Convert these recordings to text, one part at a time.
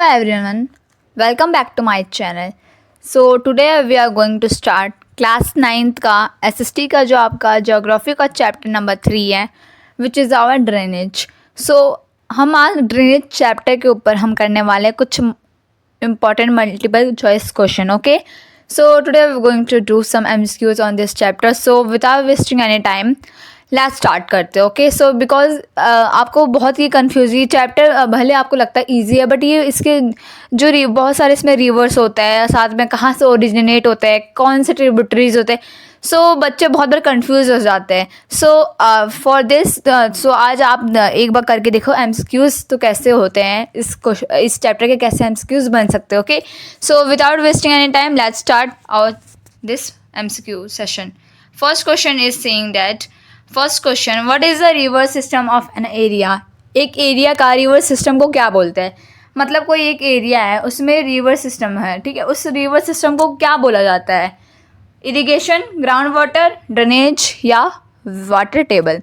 Hello everyone, welcome back to my channel. So today we are going to start class 9th का SST का जो आपका geography का chapter number 3 है which is our drainage. सो हम आज ड्रेनेज चैप्टर के ऊपर हम करने वाले हैं कुछ important multiple choice question. Okay, so today we're going to do some MCQs on this chapter. So without wasting any time let's start करते हैं. ओके, सो बिकॉज आपको बहुत ही कन्फ्यूजिंग चैप्टर भले आपको लगता है इजी है, बट ये इसके जो बहुत सारे इसमें रिवर्स होता है, साथ में कहाँ से ओरिजिनेट होता है, कौन से ट्रिब्यूटरीज होते हैं. सो बच्चे बहुत बार कंफ्यूज हो जाते हैं. सो फॉर दिस सो आज आप एक बार करके देखो एमसीक्यूज तो कैसे होते हैं, इस चैप्टर के कैसे एमसीक्यूज बन सकते हैं. Okay, so without wasting any time let's start our this MCQ session. First question is saying that first question, what is the river system of an area. एक एरिया का रिवर सिस्टम को क्या बोलते हैं. मतलब कोई एक एरिया है उसमें रिवर सिस्टम है, ठीक है, उस रिवर सिस्टम को क्या बोला जाता है. इरिगेशन, ग्राउंड वाटर, ड्रेनेज या वाटर टेबल.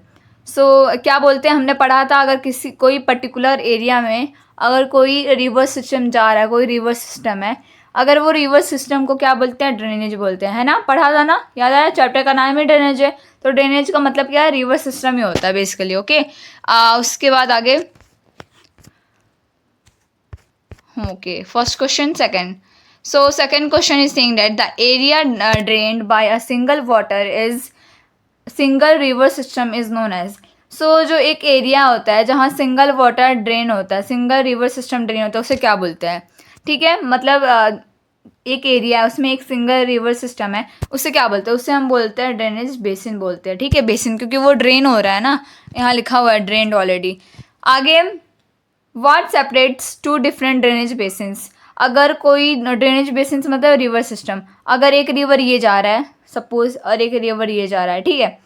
सो क्या बोलते हैं, हमने पढ़ा था अगर कोई पर्टिकुलर एरिया में अगर कोई रिवर सिस्टम जा रहा है, कोई रिवर सिस्टम है, अगर वो रिवर सिस्टम को क्या बोलते हैं, ड्रेनेज बोलते हैं, है ना, पढ़ा था ना, याद आया, चैप्टर का नाम ही ड्रेनेज है. तो ड्रेनेज का मतलब क्या है, रिवर सिस्टम ही होता है बेसिकली. ओके, उसके बाद आगे okay first question. Second, so second question is saying that the area drained by a single water is single river system is known as. So जो एक एरिया होता है जहाँ सिंगल वाटर ड्रेन होता है, सिंगल रिवर सिस्टम ड्रेन होता है, उसे क्या बोलते हैं. ठीक है, मतलब एक एरिया है उसमें एक सिंगल रिवर सिस्टम है, उससे क्या बोलते हैं, उससे हम बोलते हैं ड्रेनेज बेसिन बोलते हैं. ठीक है, बेसिन क्योंकि वो ड्रेन हो रहा है ना, यहाँ लिखा हुआ है ड्रेन्ड ऑलरेडी. आगे, what separates two different drainage basins. अगर कोई ड्रेनेज बेसिन्स मतलब रिवर सिस्टम, अगर एक रिवर ये जा रहा है सपोज और एक रिवर ये जा रहा है, ठीक है,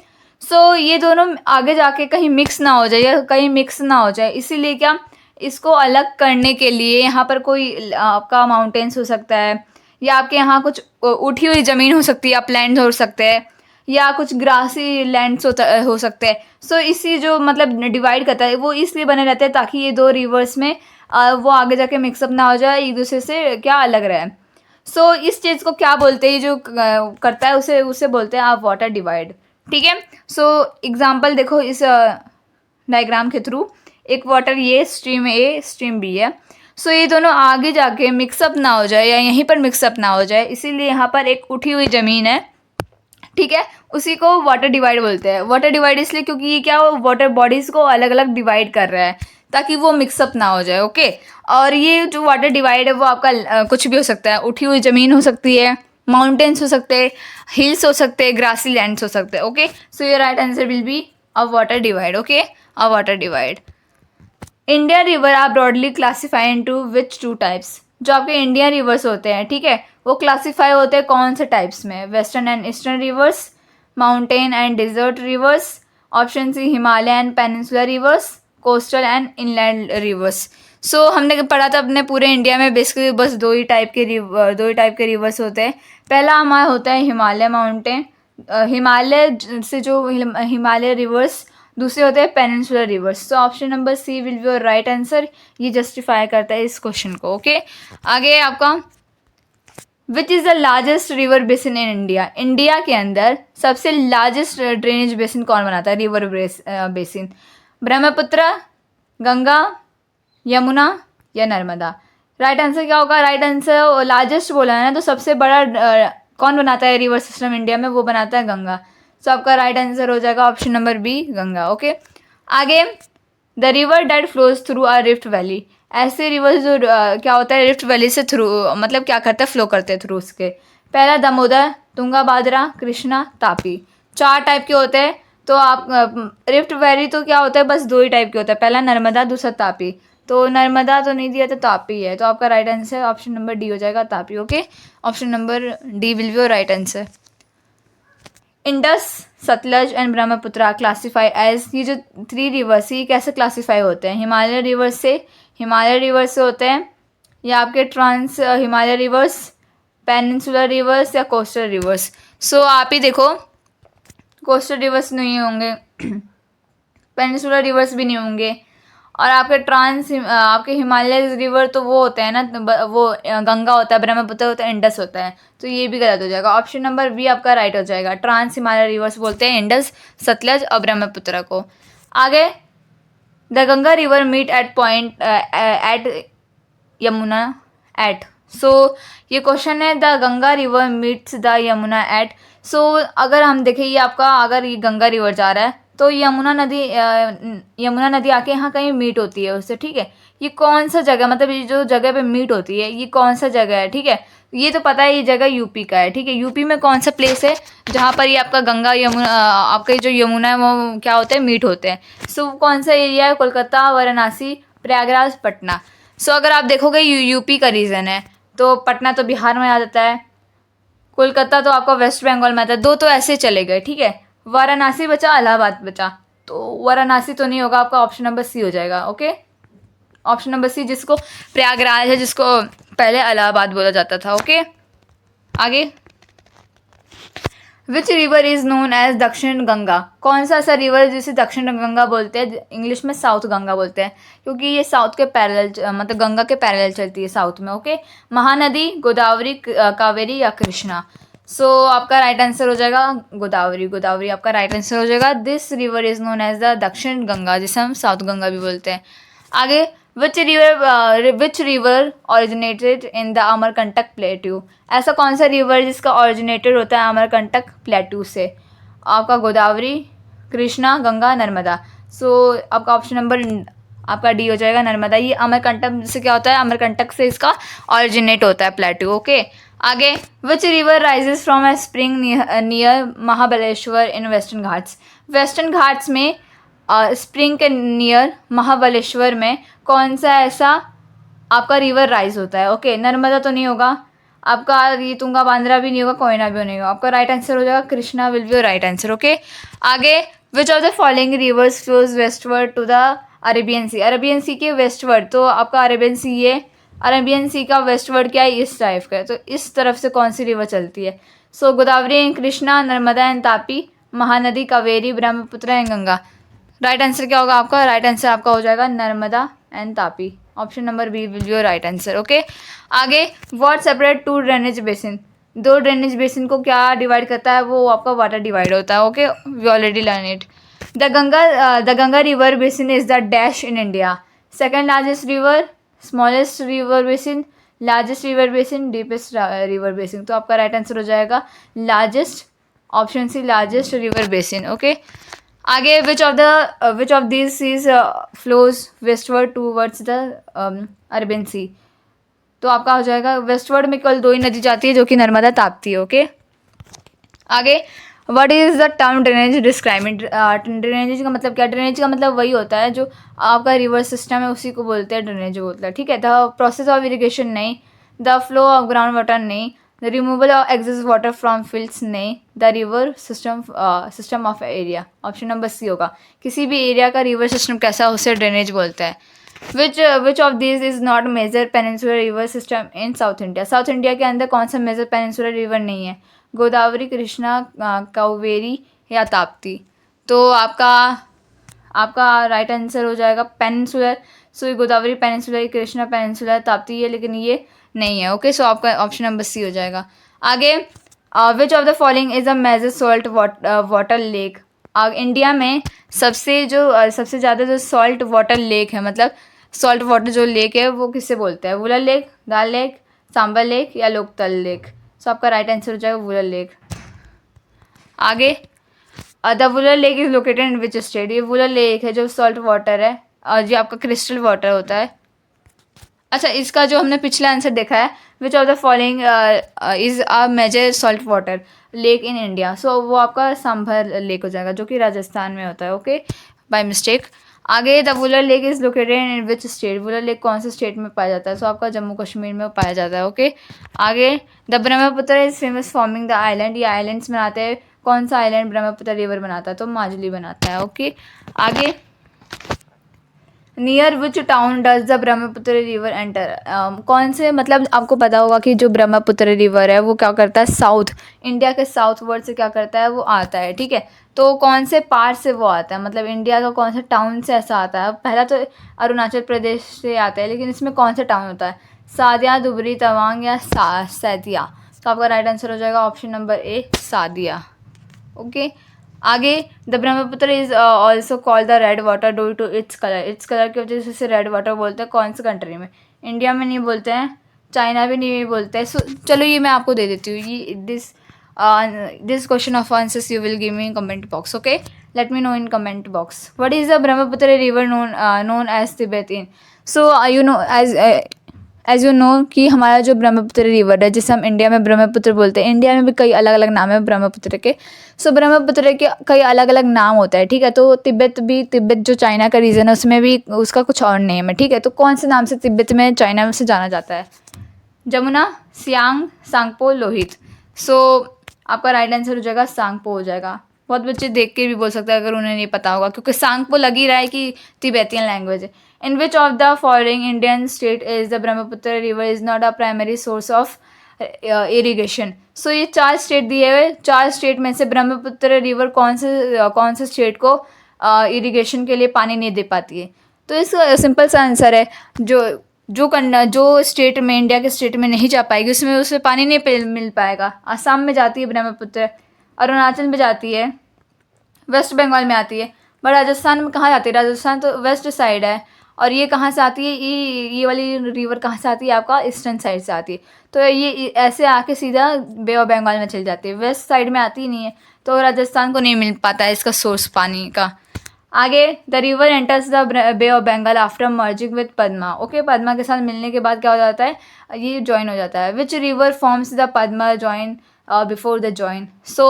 सो ये दोनों आगे जाके कहीं मिक्स ना हो जाए या कहीं मिक्स ना हो जाए, इसीलिए क्या इसको अलग करने के लिए यहाँ पर कोई आपका माउंटेन्स हो सकता है, या आपके यहाँ कुछ उठी हुई ज़मीन हो सकती है, अपलैंड हो सकते हैं, या कुछ ग्रासी लैंड्स हो सकते हैं. सो इसी जो मतलब डिवाइड करता है वो इसलिए बने रहते हैं ताकि ये दो रिवर्स में वो आगे जाके मिक्सअप ना हो जाए, एक दूसरे से क्या अलग रहे. सो इस चीज़ को क्या बोलते हैं, जो करता है उसे उसे बोलते हैं आप वाटर डिवाइड. ठीक है, सो एग्जाम्पल देखो इस डायग्राम के थ्रू, एक वाटर ये स्ट्रीम ए स्ट्रीम बी है. सो ये दोनों आगे जाके मिक्सअप ना हो जाए या यहीं पर मिक्सअप ना हो जाए, इसीलिए यहाँ पर एक उठी हुई ज़मीन है, ठीक है, उसी को वाटर डिवाइड बोलते हैं. वाटर डिवाइड इसलिए क्योंकि ये क्या वाटर बॉडीज़ को अलग अलग डिवाइड कर रहा है ताकि वो मिक्सअप ना हो जाए. ओके, और ये जो वाटर डिवाइड है वो आपका कुछ भी हो सकता है, उठी हुई ज़मीन हो सकती है, माउंटेन्स हो सकते हैं, हिल्स हो सकते हैं, ग्रासी लैंड्स हो सकते हैं. Okay, so your right answer will be a water divide. Okay, a water divide. Indian rivers are broadly classify into which two types. जो आपके इंडियन रिवर्स होते हैं, ठीक है, वो क्लासीफाई होते हैं कौन से टाइप्स में, western and eastern rivers, mountain and desert rivers, option C Himalaya and peninsular rivers, coastal and inland rivers. So हमने पढ़ा था अपने पूरे इंडिया में बेसिकली बस दो ही टाइप के रिवर्स होते हैं. पहला हमारा होता है हिमालय माउंटेन, हिमालय से जो हिमालय रिवर्स, दूसरे होते हैं peninsular rivers. So option number C will be your right answer. ये जस्टिफाई करता है इस क्वेश्चन को. ओके, आगे आपका, which is the largest river basin in India. India के अंदर सबसे लार्जेस्ट ड्रेनेज बेसिन कौन बनाता है, रिवर बेसिन, ब्रह्मपुत्र, गंगा, यमुना या नर्मदा. राइट आंसर क्या होगा, राइट आंसर लार्जेस्ट बोला है ना, तो सबसे बड़ा कौन बनाता है रिवर सिस्टम इंडिया में, वो बनाता है गंगा. सो आपका राइट आंसर हो जाएगा option number B, Ganga. Okay, आगे, the river that flows through a rift valley. ऐसे रिवर जो क्या होता है रिफ्ट वैली से थ्रू मतलब क्या करता है, फ्लो करते हैं थ्रू उसके. पहला दामोदर, तुंगा भाद्रा, कृष्णा, तापी. चार टाइप के होते हैं. तो आप रिफ्ट वैली तो क्या होता है, बस दो ही टाइप के होता है, पहला नर्मदा, दूसरा तापी. तो नर्मदा तो नहीं दिया तो तापी है, तो आपका right answer option number D हो जाएगा, Tapi. Okay, option number D will be your right answer. Indus, Sutlej and Brahmaputra classify as. ये जो थ्री रिवर्स ये कैसे क्लासीफाई होते हैं, हिमालय रिवर्स से होते हैं, या आपके trans Himalaya rivers, peninsular rivers या कोस्टल रिवर्स. सो आप ही देखो, कोस्टल रिवर्स नहीं होंगे, पेनिनसुलर रिवर्स भी नहीं होंगे, और आपके हिमालय रिवर तो वो होते हैं ना, वो गंगा होता है, ब्रह्मपुत्र होता है, इंडस होता है, तो ये भी गलत हो जाएगा। ऑप्शन नंबर बी आपका राइट हो जाएगा। ट्रांस हिमालय रिवर्स बोलते हैं इंडस, सतलज और ब्रह्मपुत्र को। आगे, the Ganga river meet at point at Yamuna at. So ये क्वेश्चन है, the Ganga river meets the Yamuna at. So अगर हम देखें, ये आपका अगर ये गंगा रिवर जा रहा है तो यमुना नदी आके यहाँ कहीं मीट होती है उससे, ठीक है। ये कौन सा जगह, मतलब ये जो जगह पे मीट होती है ये कौन सा जगह है, ठीक है। ये तो पता है ये जगह यूपी का है, ठीक है। यूपी में कौन सा प्लेस है जहाँ पर ये आपका गंगा यमुना आपका जो यमुना है वो क्या होते हैं, मीट होते हैं। सो कौन सा एरिया है, कोलकाता, वाराणसी, प्रयागराज, पटना। सो अगर आप देखोगे यूपी का रीजन है, तो पटना तो बिहार में आ जाता है, कोलकाता तो आपका वेस्ट बंगाल में आता है, दो तो ऐसे चले गए, ठीक है। वाराणसी बचा, इलाहाबाद बचा, तो वाराणसी तो नहीं होगा, आपका ऑप्शन नंबर सी हो जाएगा। ओके, ऑप्शन नंबर सी, जिसको प्रयागराज है, जिसको पहले इलाहाबाद बोला जाता था। ओके, आगे, which river is known as Dakshin Ganga. कौन सा ऐसा रिवर जिसे दक्षिण गंगा बोलते हैं, इंग्लिश में साउथ गंगा बोलते हैं, क्योंकि ये साउथ के पैरेलल, मतलब गंगा के पैरेलल चलती है साउथ में। ओके, महानदी, गोदावरी, कावेरी या कृष्णा। सो आपका राइट आंसर हो जाएगा गोदावरी। गोदावरी आपका राइट आंसर हो जाएगा। This river is known as the Dakshin Ganga, जिसे हम साउथ गंगा भी बोलते हैं। आगे, which river originated in the Amarkantak plateau. ऐसा कौन सा रिवर जिसका ऑरिजिनेटेड होता है अमरकंटक प्लेट्यू से। आपका गोदावरी, कृष्णा, गंगा, नर्मदा। सो आपका ऑप्शन नंबर आपका डी हो जाएगा, नर्मदा। ये अमरकंटक से क्या होता है, अमरकंटक से इसका ऑरिजिनेट होता है प्लेट्यू। ओके, आगे, which river rises from a spring near Mahabaleshwar in western Ghats. Western Ghats में स्प्रिंग के नियर महाबलेश्वर में कौन सा ऐसा आपका रिवर राइज होता है। ओके, नर्मदा तो नहीं होगा, आपका ये तुंगा बांद्रा भी नहीं होगा, कोयना भी नहीं होगा। आपका राइट आंसर हो जाएगा Krishna will be your right answer. Okay, आगे, which of the following rivers flows westward to the Arabian sea. Arabian sea के वेस्टवर्ड, तो आपका अरेबियन सी है, अरेबियन सी का वेस्टवर्ड क्या है, इस टाइप का है, तो इस तरफ से कौन सी रिवर चलती है। So Godavari and Krishna, Narmada and Tapi, Mahanadi, Kaveri, Brahmaputra and Ganga. Right answer क्या होगा आपका, राइट आंसर आपका हो जाएगा Narmada and Tapi. Option number B will be your right answer. Okay, आगे, what separate two drainage basin. दो ड्रेनेज बेसिन को क्या डिवाइड करता है, वो आपका वाटर डिवाइड होता है। Okay, we already learn it. The Ganga river basin is the dash in India. Second largest river, smallest river basin, largest river basin, deepest river basin. तो आपका राइट आंसर हो जाएगा largest, option C largest river basin. Okay, आगे, which of this seas flows westward towards the Arabian sea. तो आपका हो जाएगा westward में केवल दो ही नदी जाती है, जो कि नर्मदा, ताप्ती है। ओके, आगे, what is the term drainage describing. Drainage का मतलब क्या, ड्रेनेज का मतलब वही होता है जो आपका रिवर सिस्टम है, उसी को बोलते हैं ड्रेनेज बोलते हैं, ठीक है। द प्रोसेस ऑफ इरिगेशन नहीं, the flow of ground water नहीं, the removal of excess water from fields नहीं, the river system of area. Option number C होगा, किसी भी एरिया का रिवर सिस्टम कैसा हो उसे ड्रेनेज बोलते हैं। Which of this is not major peninsular river system in South India. South India के अंदर कौन सा मेजर पेनिनसुलर रिवर नहीं है, गोदावरी, कृष्णा, कावेरी या ताप्ती। तो आपका राइट आंसर हो जाएगा पेनिनसुलर। सो गोदावरी पेनिनसुलर, कृष्णा पेनिनसुलर, ताप्ती है, लेकिन ये नहीं है। ओके, सो आपका ऑप्शन नंबर सी हो जाएगा। आगे, which of the following is a major salt water lake. India में सबसे ज़्यादा जो सॉल्ट वाटर लेक है, मतलब सॉल्ट वाटर जो लेक है वो किससे बोलते हैं, वुलर लेक, दाल लेक, सांबर लेक या लोकतल लेक। सो आपका राइट आंसर हो जाएगा वुलर लेक। आगे, the Wular lake is located in which state. ये वुलर लेक है जो सॉल्ट वाटर है और जो आपका क्रिस्टल वाटर होता है। अच्छा, इसका जो हमने पिछला आंसर देखा है, which of the following is a major salt water lake in India. So वो आपका सांभर लेक हो जाएगा, जो कि राजस्थान में होता है। Okay, by mistake. आगे, the Wular lake is located in which state. Wular lake कौन से स्टेट में पाया जाता है, सो आपका जम्मू कश्मीर में पाया जाता है। ओके, आगे, the Brahmaputra is famous forming the island. ये आइलैंड्स बनाते हैं, कौन सा आइलैंड ब्रह्मपुत्र रिवर बनाता है, तो माजुली बनाता है। ओके, आगे, near which town does the Brahmaputra river enter, कौन से, मतलब आपको पता होगा कि जो ब्रह्मपुत्र रिवर है वो क्या करता है, साउथ इंडिया के साउथ वर्ड से क्या करता है, वो आता है, ठीक है। तो कौन से पार्ट से वो आता है, मतलब इंडिया का कौन से टाउन से ऐसा आता है। पहला तो अरुणाचल प्रदेश से आता है, लेकिन इसमें कौन सा टाउन होता है, सादिया, दुबरी, तवांग या सैदिया। तो आपका राइट आंसर हो जाएगा option number A, Sadiya. Okay, आगे, the Brahmaputra is also called the red water due to its colour की वजह से इसे रेड वाटर बोलते हैं। कौन से कंट्री में, इंडिया में नहीं बोलते हैं, चाइना भी नहीं बोलते हैं। चलो ये मैं आपको दे देती हूँ, ये this question of answers you will give me in comment box. Okay, let me know in comment box, what is the Brahmaputra river known as Tibetan. So you know as you know कि हमारा जो Brahmaputra river है, जिसे हम India में ब्रह्मपुत्र बोलते हैं, India में भी कई अलग अलग नाम है ब्रह्मपुत्र के। सो ब्रह्मपुत्र के कई अलग अलग नाम होता है, ठीक है। तो तिब्बत जो चाइना का रीजन है उसमें भी उसका कुछ और नेम है, ठीक है। तो कौन से नाम से तिब्बत में चाइना में से जाना जाता है, जमुना, सियांग, सांगपो, लोहित। सो आपका राइट आंसर हो जाएगा सांगपो हो जाएगा। बहुत बच्चे देख के भी बोल सकते हैं अगर उन्हें नहीं पता होगा, क्योंकि सांगपो लग ही रहा है कि तिब्बतियन लैंग्वेज है। In which of the following Indian state is the Brahmaputra river is not a primary source of irrigation. So ये 4 स्टेट दिए हुए, 4 स्टेट में से ब्रह्मपुत्र रिवर कौन से स्टेट को इरीगेशन के लिए पानी नहीं दे पाती है। तो इसका सिंपल सा आंसर है, जो स्टेट में, इंडिया के स्टेट में नहीं जा पाएगी उसमें उसे पानी नहीं मिल पाएगा। असम में जाती है ब्रह्मपुत्र, अरुणाचल में जाती है, वेस्ट बंगाल में आती है, बट राजस्थान में कहाँ जाती है, राजस्थान तो वेस्ट साइड है। और ये कहाँ से आती है, ये वाली रिवर कहाँ से आती है, आपका ईस्टर्न साइड से आती है। तो ये ऐसे आके सीधा बे ऑफ बंगाल में चली जाती है, वेस्ट साइड में आती ही नहीं है, तो राजस्थान को नहीं मिल पाता है इसका सोर्स पानी का। आगे, the river enters the Bay of Bengal after merging with Padma. Okay, Padma के साथ मिलने के बाद क्या हो जाता है, ये ज्वाइन हो जाता है। Which river forms the Padma join before the join. So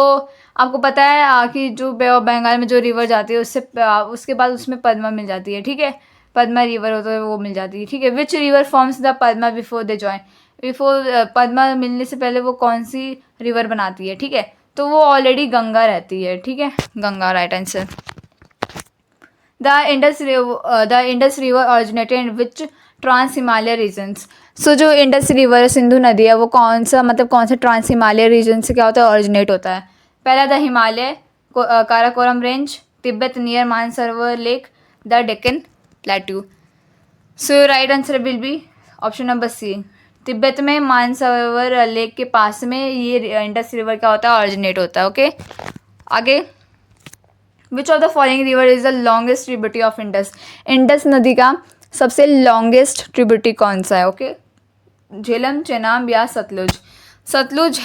आपको पता है कि जो बे ऑफ बंगाल में जो रिवर जाती है उसके बाद उसमें पद्मा मिल जाती है, ठीक है। पद्मा रिवर होता है वो मिल जाती है, ठीक है। Which river forms the Padma before the join, before Padma मिलने से पहले वो कौन सी रिवर बनाती है, ठीक है। तो वो ऑलरेडी गंगा रहती है, ठीक है, Ganga right answer. The Indus river originated in which trans Himalaya regions. So जो इंडस रिवर सिंधु नदी है वो कौन से ट्रांस हिमालय रीजन से क्या होता है, ऑरिजिनेट होता है। पहला, the Himalaya, Karakoram range, Tibet near Mansarovar lake, the Deccan plateau. So right answer will be option number C, Tibet में मानसरोवर लेक के पास में ये इंडस रिवर क्या होता है, ऑरिजिनेट होता है। ओके, आगे, which of the following river is the longest tributary of Indus. Indus नदी का सबसे लॉन्गेस्ट ट्रिब्यूटरी कौन सा है, ओके। झेलम, चेनाब या सतलुज। सतलुज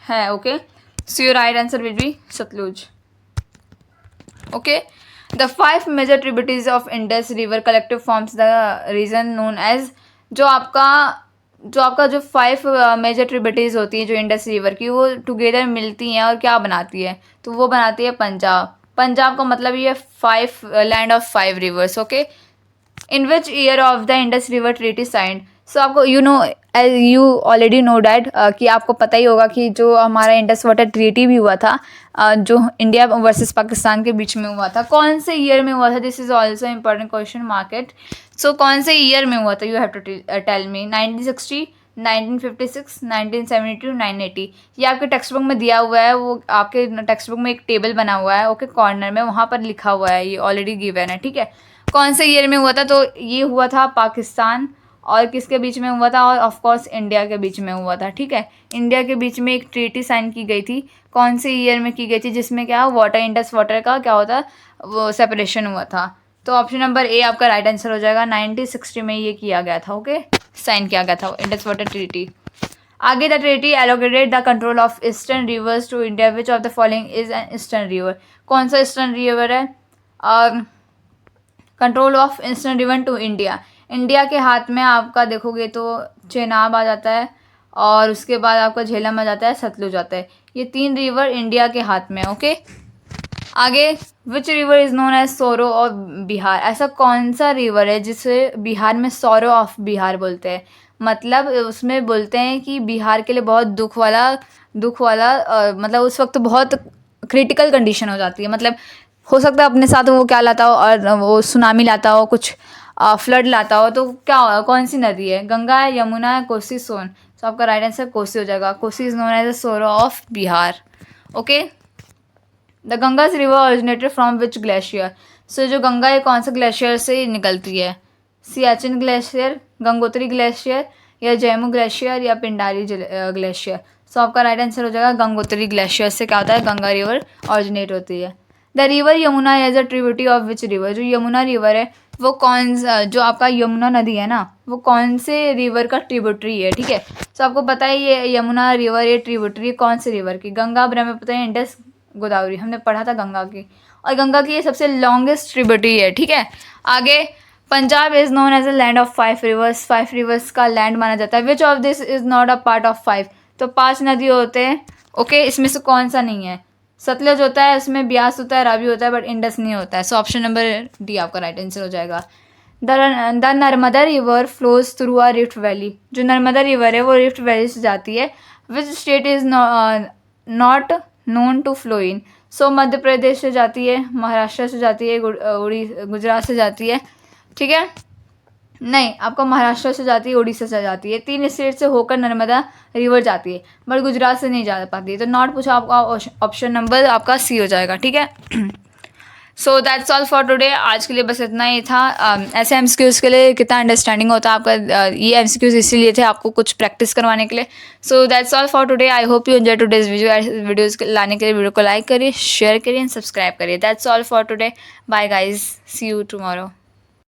है, okay. So your right answer will be Sutlej. Okay, the 5 major tributaries of Indus river collective forms the region known as. जो आपका जो 5 मेजर ट्रिब्यूटरीज होती है जो इंडस रिवर की, वो टुगेदर मिलती हैं और क्या बनाती है, तो वो बनाती है पंजाब। पंजाब का मतलब ये 5 land of 5 rivers. Okay, in which year of the Indus river treaty signed. So आपको यू ऑलरेडी नो डैट कि आपको पता ही होगा कि जो हमारा इंडस वाटर ट्रीटी भी हुआ था, जो इंडिया वर्सेस पाकिस्तान के बीच में हुआ था, कौन से ईयर में हुआ था। This is also important question market. So कौन से ईयर में हुआ था, you have to tell me. 1960, 1956, 1972, 1980। ये आपके टेक्स्ट बुक में दिया हुआ है, वो आपके टेक्स्ट बुक में एक टेबल बना हुआ है, ओके, कॉर्नर में वहाँ पर लिखा हुआ है, ये ऑलरेडी गिवन है, ठीक है। कौन से ईयर में हुआ था, तो ये हुआ था पाकिस्तान और किसके बीच में हुआ था, और ऑफ कोर्स इंडिया के बीच में हुआ था, ठीक है। इंडिया के बीच में एक ट्रीटी साइन की गई थी, कौन से ईयर में की गई थी, जिसमें क्या वाटर, इंडस वाटर का क्या होता, वो सेपरेशन हुआ था। तो ऑप्शन नंबर ए आपका राइट आंसर हो जाएगा। 1960 में ये किया गया था, ओके, साइन किया गया था इंडस वाटर ट्रीटी। आगे, the treaty allocated the control of eastern rivers to India. Which of the following is an eastern river. कौन सा ईस्टर्न रिवर है, control of eastern river to India. India के हाथ में आपका देखोगे तो चेनाब आ जाता है, और उसके बाद आपका झेलम आ जाता है, सतलुज आता है। ये 3 रिवर इंडिया के हाथ में, ओके। आगे, which river is known as sorrow of Bihar. ऐसा कौन सा रिवर है जिसे बिहार में सोरो ऑफ बिहार बोलते हैं, मतलब उसमें बोलते हैं कि बिहार के लिए बहुत दुख वाला मतलब उस वक्त बहुत क्रिटिकल कंडीशन हो जाती है, मतलब हो सकता है अपने साथ वो क्या लाता हो, और वो सुनामी लाता हो, कुछ फ्लड लाता हो, तो क्या होगा, कौन सी नदी है, गंगा है, यमुना है, कोसी, सोन। तो आपका राइट आंसर कोसी हो जाएगा। Kosi is known as the sorrow of Bihar. Okay, the Ganges river originated from which glacier. So जो गंगा है कौन से ग्लेशियर से निकलती है, सियाचिन ग्लेशियर, गंगोत्री ग्लेशियर, या जैमू ग्लेशियर, या पिंडारी ग्लेशियर। सो आपका राइट आंसर हो जाएगा गंगोत्री ग्लेशियर से क्या होता है, गंगा रिवर ऑरिजिनेट होती है। The river Yamuna as a tributary of which river. जो यमुना रिवर है वो कौन जो आपका यमुना नदी है ना, वो कौन से रिवर का ट्रिब्यूटरी है, ठीक है। तो आपको पता है ये यमुना रिवर, ये ट्रिब्यूटरी कौन से रिवर की, गंगा, ब्रह्मपुत्र, इंडस, गोदावरी। हमने पढ़ा था गंगा की, और गंगा की ये सबसे लॉन्गेस्ट ट्रिब्यूटरी है, ठीक है। आगे, Punjab is known as a land of 5 rivers. 5 rivers का लैंड माना जाता है। Which of this is not a part of 5। तो 5 नदी होते हैं, ओके, इसमें से कौन सा नहीं है, सतलज होता है, इसमें ब्यास होता है, रावी होता है, बट इंडस नहीं होता है। सो ऑप्शन नंबर डी आपका राइट आंसर हो जाएगा। The Narmada river flows through a rift valley. जो नर्मदा रिवर है वो रिफ्ट वैली से जाती है। Which state is not known to flow in. So Madhya Pradesh से जाती है, महाराष्ट्र से जाती है, गुजरात से जाती है, ठीक है। नहीं, आपको महाराष्ट्र से जाती है, उड़ीसा से जाती है, 3 स्टेट से होकर नर्मदा रिवर जाती है, बट गुजरात से नहीं जा पाती है। तो नॉट पूछा आपका, ऑप्शन नंबर आपका सी हो जाएगा, ठीक है। सो दैट्स ऑल फॉर टुडे। आज के लिए बस इतना ही था। ऐसे एमसीक्यूज़ के लिए कितना अंडरस्टैंडिंग होता है आपका, ये एमसीक्यूज़ इसीलिए थे आपको कुछ प्रैक्टिस करवाने के लिए। So that's all for today. I hope you enjoy today's videos लाने के लिए वीडियो को लाइक करिए, शेयर करिए एंड सब्सक्राइब करिए। That's all for today. Bye guys, see you tomorrow.